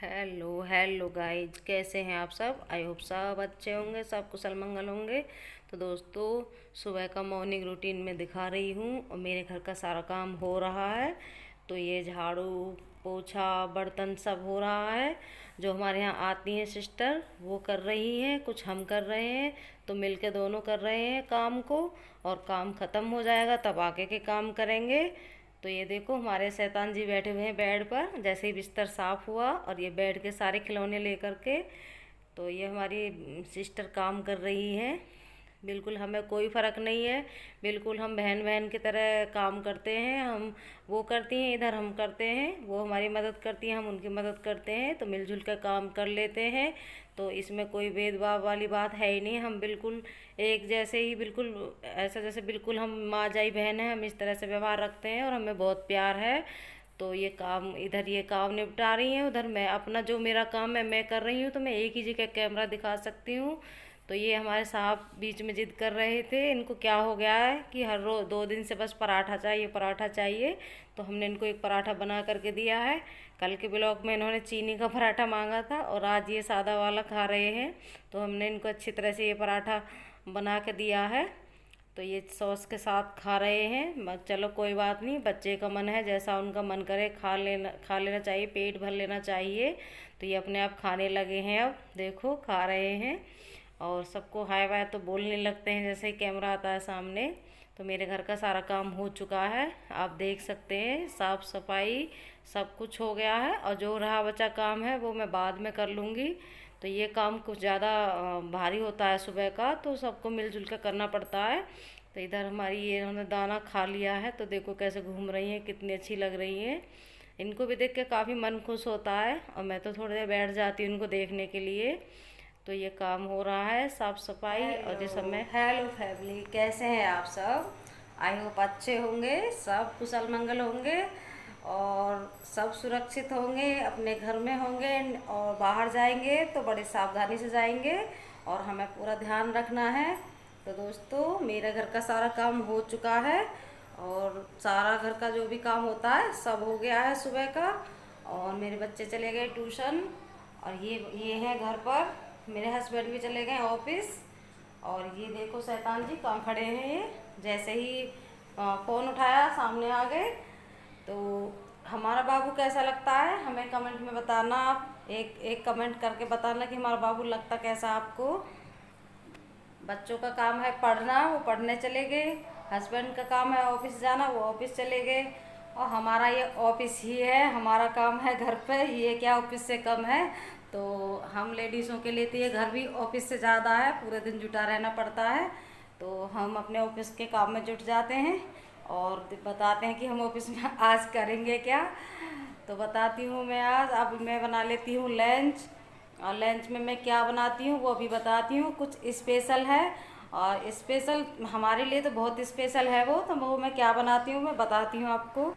Hello hello guys, कैसे हैं आप सब। आई होप सब अच्छे होंगे, सब कुशल मंगल होंगे। तो दोस्तों, सुबह का मॉर्निंग रूटीन में दिखा रही हूँ और मेरे घर का सारा काम हो रहा है। तो ये झाड़ू पोछा बर्तन सब हो रहा है। जो हमारे यहाँ आती हैं सिस्टर वो कर रही हैं, कुछ हम कर रहे हैं। तो मिलके दोनों कर रहे हैं काम को। और काम ख़त्म हो जाएगा तब आगे के काम करेंगे। तो ये देखो, हमारे शैतान जी बैठे हुए हैं बेड पर। जैसे ही बिस्तर साफ हुआ और ये बेड के सारे खिलौने लेकर के, तो ये हमारी सिस्टर काम कर रही है। बिल्कुल हमें कोई फ़र्क नहीं है, बिल्कुल हम बहन बहन की तरह काम करते हैं। हम वो करती हैं इधर, हम करते हैं, वो हमारी मदद करती हैं, हम उनकी मदद करते हैं। तो मिलजुल कर काम कर लेते हैं। तो इसमें कोई भेदभाव वाली बात है ही नहीं। हम बिल्कुल एक जैसे ही, बिल्कुल ऐसा जैसे बिल्कुल हम माँ जाई बहन हैं, हम इस तरह से व्यवहार रखते हैं और हमें बहुत प्यार है। तो ये काम, इधर ये काम निपटा रही हैं, उधर मैं अपना जो मेरा काम है मैं कर रही हूँ। तो मैं एक ही जगह कैमरा दिखा सकती हूँ। तो ये हमारे साहब बीच में जिद कर रहे थे, इनको क्या हो गया है कि हर रोज 2 दिन से बस पराठा चाहिए पराठा चाहिए। तो हमने इनको एक पराठा बना करके दिया है। कल के ब्लॉग में इन्होंने चीनी का पराठा मांगा था और आज ये सादा वाला खा रहे हैं। तो हमने इनको अच्छी तरह से ये पराठा बना के दिया है। तो ये सॉस के साथ खा रहे हैं। चलो कोई बात नहीं, बच्चे का मन है, जैसा उनका मन करे खा लेना चाहिए, पेट भर लेना चाहिए। तो ये अपने आप खाने लगे हैं, अब देखो खा रहे हैं। और सबको हाय वाय तो बोलने लगते हैं जैसे ही कैमरा आता है सामने। तो मेरे घर का सारा काम हो चुका है, आप देख सकते हैं। साफ़ सफाई सब कुछ हो गया है और जो रहा बचा काम है वो मैं बाद में कर लूँगी। तो ये काम कुछ ज़्यादा भारी होता है सुबह का, तो सबको मिलजुल कर करना पड़ता है। तो इधर हमारी ये इन्होंने दाना खा लिया है, तो देखो कैसे घूम रही हैं, कितनी अच्छी लग रही हैं। इनको भी देख के काफ़ी मन खुश होता है और मैं तो थोड़ी देर बैठ जाती हूँ इनको देखने के लिए। तो ये काम हो रहा है साफ सफाई और ये समय। हेलो फैमिली, कैसे हैं आप सब। आई होप अच्छे होंगे, सब कुशल मंगल होंगे और सब सुरक्षित होंगे, अपने घर में होंगे। और बाहर जाएंगे तो बड़े सावधानी से जाएंगे और हमें पूरा ध्यान रखना है। तो दोस्तों, मेरे घर का सारा काम हो चुका है और सारा घर का जो भी काम होता है सब हो गया है सुबह का। और मेरे बच्चे चले गए ट्यूशन और ये हैं घर पर। मेरे हस्बैंड भी चले गए ऑफिस। और ये देखो शैतान जी कहाँ खड़े हैं ये। जैसे ही फ़ोन उठाया सामने आ गए। तो हमारा बाबू कैसा लगता है हमें कमेंट में बताना। आप एक एक कमेंट करके बताना कि हमारा बाबू लगता कैसा आपको। बच्चों का काम है पढ़ना, वो पढ़ने चले गए। हस्बैंड का काम है ऑफिस जाना, वो ऑफिस चले गए। और हमारा ये ऑफिस ही है, हमारा काम है घर पे, ये क्या ऑफिस से कम है। तो हम लेडीज़ों के लिए तो ये घर भी ऑफिस से ज़्यादा है, पूरे दिन जुटा रहना पड़ता है। तो हम अपने ऑफिस के काम में जुट जाते हैं और बताते हैं कि हम ऑफिस में आज करेंगे क्या। तो बताती हूँ मैं। आज अब मैं बना लेती हूँ लंच। और लंच में मैं क्या बनाती हूँ वो भी बताती हूँ। कुछ स्पेशल है और स्पेशल हमारे लिए तो बहुत स्पेशल है वो। तो वो मैं क्या बनाती हूँ मैं बताती हूँ आपको।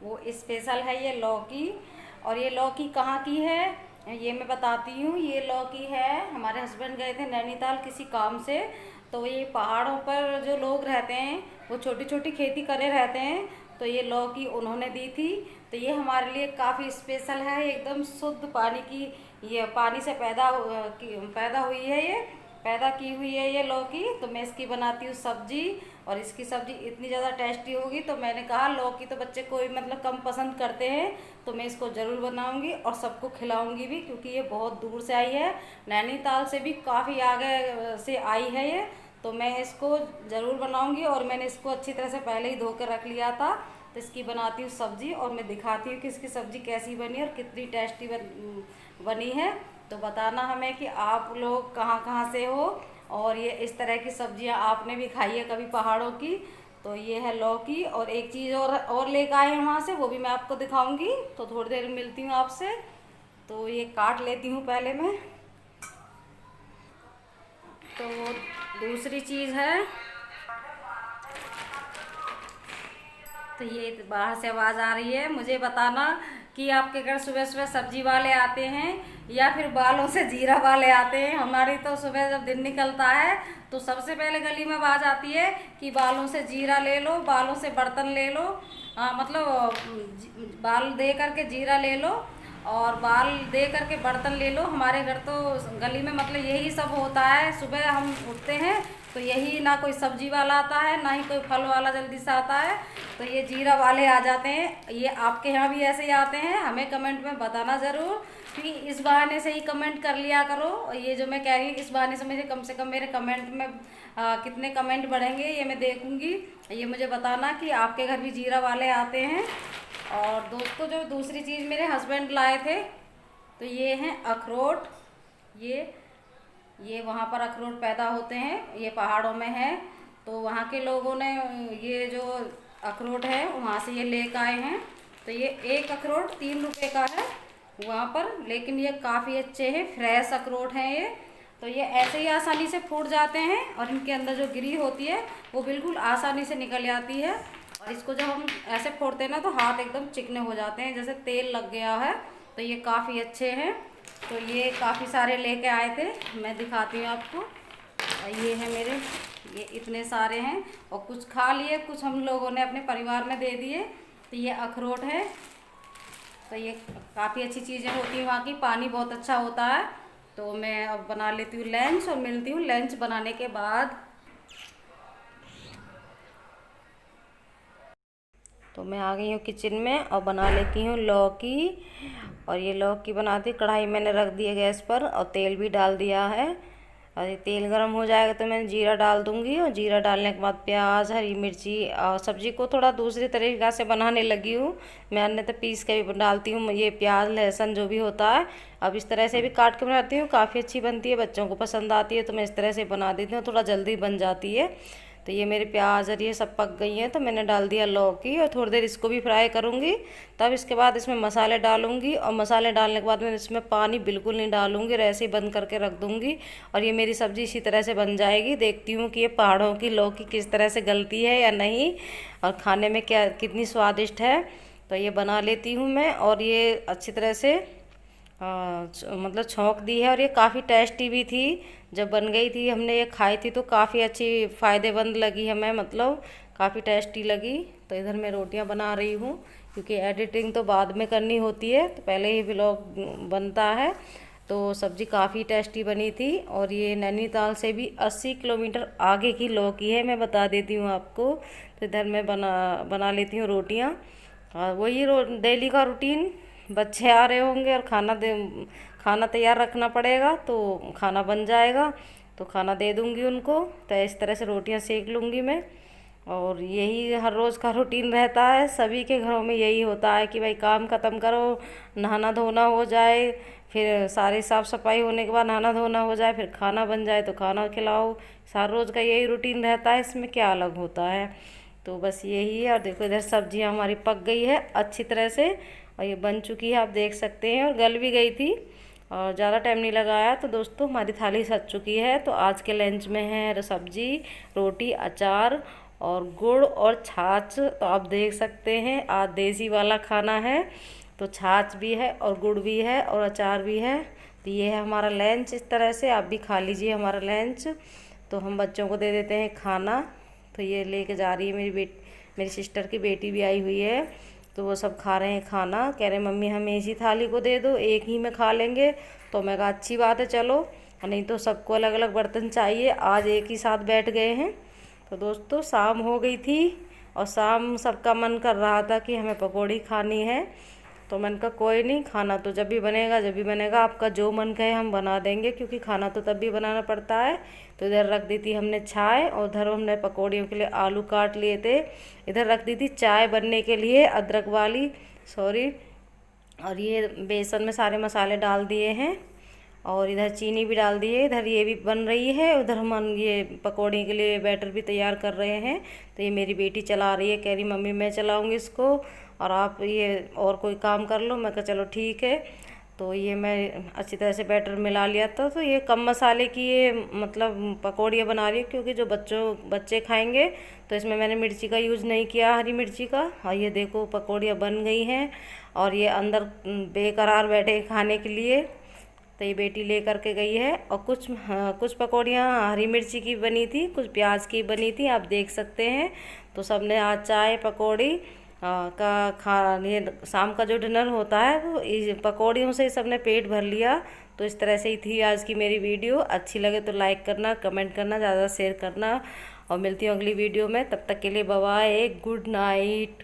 वो स्पेशल है ये लौकी। और ये लौकी कहाँ की है ये मैं बताती हूँ। ये लौकी है, हमारे हस्बैंड गए थे नैनीताल किसी काम से। तो ये पहाड़ों पर जो लोग रहते हैं वो छोटी छोटी खेती करे रहते हैं। तो ये लौकी उन्होंने दी थी। तो ये हमारे लिए काफ़ी स्पेशल है, एकदम शुद्ध पानी की, ये पानी से पैदा हुई है, ये पैदा की हुई है ये लौकी। तो मैं इसकी बनाती हूँ सब्जी और इसकी सब्जी इतनी ज़्यादा टेस्टी होगी। तो मैंने कहा लौकी तो बच्चे कोई मतलब कम पसंद करते हैं, तो मैं इसको ज़रूर बनाऊंगी और सबको खिलाऊंगी भी, क्योंकि ये बहुत दूर से आई है, नैनीताल से भी काफ़ी आगे से आई है ये। तो मैं इसको ज़रूर बनाऊंगी और मैंने इसको अच्छी तरह से पहले ही धो कर रख लिया था। तो इसकी बनाती हूँ सब्जी और मैं दिखाती हूँ कि इसकी सब्जी कैसी बनी और कितनी टेस्टी बनी है। तो बताना हमें कि आप लोग कहाँ कहाँ से हो और ये इस तरह की सब्जियां आपने भी खाई है कभी पहाड़ों की। तो ये है लौकी। और एक चीज़ और लेकर आए हैं वहाँ से, वो भी मैं आपको दिखाऊंगी। तो थोड़ी देर में मिलती हूँ आपसे। तो ये काट लेती हूँ पहले मैं। तो दूसरी चीज़ है, तो ये बाहर से आवाज़ आ रही है, मुझे बताना कि आपके घर सुबह सुबह सब्जी वाले आते हैं या फिर बालों से जीरा वाले आते हैं। हमारी तो सुबह जब दिन निकलता है तो सबसे पहले गली में आवाज़ आती है कि बालों से जीरा ले लो, बालों से बर्तन ले लो। मतलब बाल दे करके जीरा ले लो और बाल दे करके बर्तन ले लो। हमारे घर तो गली में मतलब यही सब होता है। सुबह हम उठते हैं तो यही, ना कोई सब्जी वाला आता है ना ही कोई फल वाला जल्दी से आता है, तो ये जीरा वाले आ जाते हैं। ये आपके यहाँ भी ऐसे ही आते हैं? हमें कमेंट में बताना ज़रूर, क्योंकि इस बहाने से ही कमेंट कर लिया करो। और ये जो मैं कह रही हूँ, इस बहाने से कम मेरे कमेंट में कितने कमेंट बढ़ेंगे ये मैं देखूँगी। ये मुझे बताना कि आपके घर भी जीरा वाले आते हैं। और दोस्तों, जो दूसरी चीज़ मेरे हस्बैंड लाए थे, तो ये हैं अखरोट। ये वहाँ पर अखरोट पैदा होते हैं, ये पहाड़ों में है। तो वहाँ के लोगों ने ये जो अखरोट है वहाँ से ये लेकर आए हैं। तो ये एक अखरोट 3 रुपए का है वहाँ पर, लेकिन ये काफ़ी अच्छे हैं, फ्रेश अखरोट हैं ये। तो ये ऐसे ही आसानी से फूट जाते हैं और इनके अंदर जो गिरी होती है वो बिल्कुल आसानी से निकल जाती है। और इसको जब हम ऐसे फोड़ते हैं ना, तो हाथ एकदम चिकने हो जाते हैं, जैसे तेल लग गया है। तो ये काफ़ी अच्छे हैं। तो ये काफ़ी सारे लेके आए थे, मैं दिखाती हूँ आपको। ये है मेरे, ये इतने सारे हैं, और कुछ खा लिए, कुछ हम लोगों ने अपने परिवार में दे दिए। तो ये अखरोट है। तो ये काफ़ी अच्छी चीज़ें होती हैं वहाँ की, पानी बहुत अच्छा होता है। तो मैं अब बना लेती हूँ लंच, और मिलती हूँ लंच बनाने के बाद। तो मैं आ गई हूँ किचन में और बना लेती हूँ लौकी। और ये लौकी बनाती, कढ़ाई मैंने रख दी है गैस पर और तेल भी डाल दिया है। और ये तेल गरम हो जाएगा तो मैं जीरा डाल दूँगी, और जीरा डालने के बाद प्याज, हरी मिर्ची। और सब्ज़ी को थोड़ा दूसरी तरीक़ा से बनाने लगी हूँ मैं, अन्य तो पीस के भी डालती हूँ ये प्याज लहसुन जो भी होता है। अब इस तरह से भी काट के बनाती हूँ, काफ़ी अच्छी बनती है, बच्चों को पसंद आती है। तो मैं इस तरह से बना देती हूँ, थोड़ा जल्दी बन जाती है। तो ये मेरे प्याज और ये सब पक गई हैं, तो मैंने डाल दिया लौकी, और थोड़ी देर इसको भी फ्राई करूँगी। तब इसके बाद इसमें मसाले डालूँगी, और मसाले डालने के बाद मैं इसमें पानी बिल्कुल नहीं डालूँगी, ऐसे ही बंद करके रख दूँगी। और ये मेरी सब्ज़ी इसी तरह से बन जाएगी। देखती हूँ कि ये पहाड़ों की लौकी किस तरह से गलती है या नहीं, और खाने में क्या कितनी स्वादिष्ट है। तो ये बना लेती हूँ मैं, और ये अच्छी तरह से मतलब छौंक दी है। और ये काफ़ी टेस्टी भी थी, जब बन गई थी हमने ये खाई थी तो काफ़ी अच्छी फ़ायदेमंद लगी हमें, मतलब काफ़ी टेस्टी लगी। तो इधर मैं रोटियां बना रही हूँ, क्योंकि एडिटिंग तो बाद में करनी होती है, तो पहले ही व्लॉग बनता है। तो सब्ज़ी काफ़ी टेस्टी बनी थी। और ये नैनीताल से भी 80 किलोमीटर आगे की लौकी है, मैं बता देती हूँ आपको। तो इधर मैं बना लेती हूँ रोटियाँ। वही डेली का रूटीन, बच्चे आ रहे होंगे और खाना तैयार रखना पड़ेगा, तो खाना बन जाएगा तो खाना दे दूंगी उनको। तो इस तरह से रोटियां सेक लूँगी मैं। और यही हर रोज़ का रूटीन रहता है, सभी के घरों में यही होता है कि भाई काम ख़त्म करो, नहाना धोना हो जाए, फिर सारी साफ़ सफाई होने के बाद नहाना धोना हो जाए, फिर खाना बन जाए तो खाना खिलाओ। हर रोज़ का यही रूटीन रहता है, इसमें क्या अलग होता है। तो बस यही है। और देखो इधर सब्जियां हमारी पक गई है अच्छी तरह से, और ये बन चुकी है, आप देख सकते हैं, और गल भी गई थी और ज़्यादा टाइम नहीं लगाया। तो दोस्तों हमारी थाली सज चुकी है। तो आज के लंच में है सब्जी, रोटी, अचार और गुड़ और छाछ। तो आप देख सकते हैं आज देसी वाला खाना है, तो छाछ भी है और गुड़ भी है और अचार भी है। तो ये है हमारा लंच। इस तरह से आप भी खा लीजिए हमारा लंच। तो हम बच्चों को दे देते हैं खाना। तो ये लेके जा रही है मेरी सिस्टर की बेटी भी आई हुई है, तो वो सब खा रहे हैं खाना। कह रहे मम्मी हमें इसी थाली को दे दो, एक ही में खा लेंगे। तो मैं कहा अच्छी बात है चलो, नहीं तो सबको अलग अलग बर्तन चाहिए। आज एक ही साथ बैठ गए हैं। तो दोस्तों शाम हो गई थी, और शाम सबका मन कर रहा था कि हमें पकौड़ी खानी है। तो मन का कोई नहीं, खाना तो जब भी बनेगा, आपका जो मन कहे हम बना देंगे, क्योंकि खाना तो तब भी बनाना पड़ता है। तो इधर रख दी थी हमने चाय, और उधर हमने पकौड़ियों के लिए आलू काट लिए थे। इधर रख दी थी चाय बनने के लिए, अदरक वाली, सॉरी। और ये बेसन में सारे मसाले डाल दिए हैं, और इधर चीनी भी डाल दी है। इधर ये भी बन रही है, उधर हम ये पकौड़ी के लिए बैटर भी तैयार कर रहे हैं। तो ये मेरी बेटी चला रही है, कह रही मम्मी मैं चलाऊँगी इसको, और आप ये और कोई काम कर लो। मैं कहा चलो ठीक है। तो ये मैं अच्छी तरह से बैटर मिला लिया था। तो ये कम मसाले की ये मतलब पकौड़ियाँ बना रही है, क्योंकि जो बच्चे खाएंगे, तो इसमें मैंने मिर्ची का यूज़ नहीं किया, हरी मिर्ची का। और ये देखो पकौड़ियाँ बन गई हैं, और ये अंदर बेकरार बैठे खाने के लिए। तो ये बेटी ले करके गई है। और कुछ पकौड़ियाँ हरी मिर्ची की बनी थी, कुछ प्याज की बनी थी, आप देख सकते हैं। तो सबने आज चाय पकौड़ी ये शाम का जो डिनर होता है वो पकौड़ियों से ही सबने पेट भर लिया। तो इस तरह से ही थी आज की मेरी वीडियो। अच्छी लगे तो लाइक करना, कमेंट करना, ज़्यादा शेयर करना, और मिलती हूँ अगली वीडियो में। तब तक के लिए बाय बाय, गुड नाइट।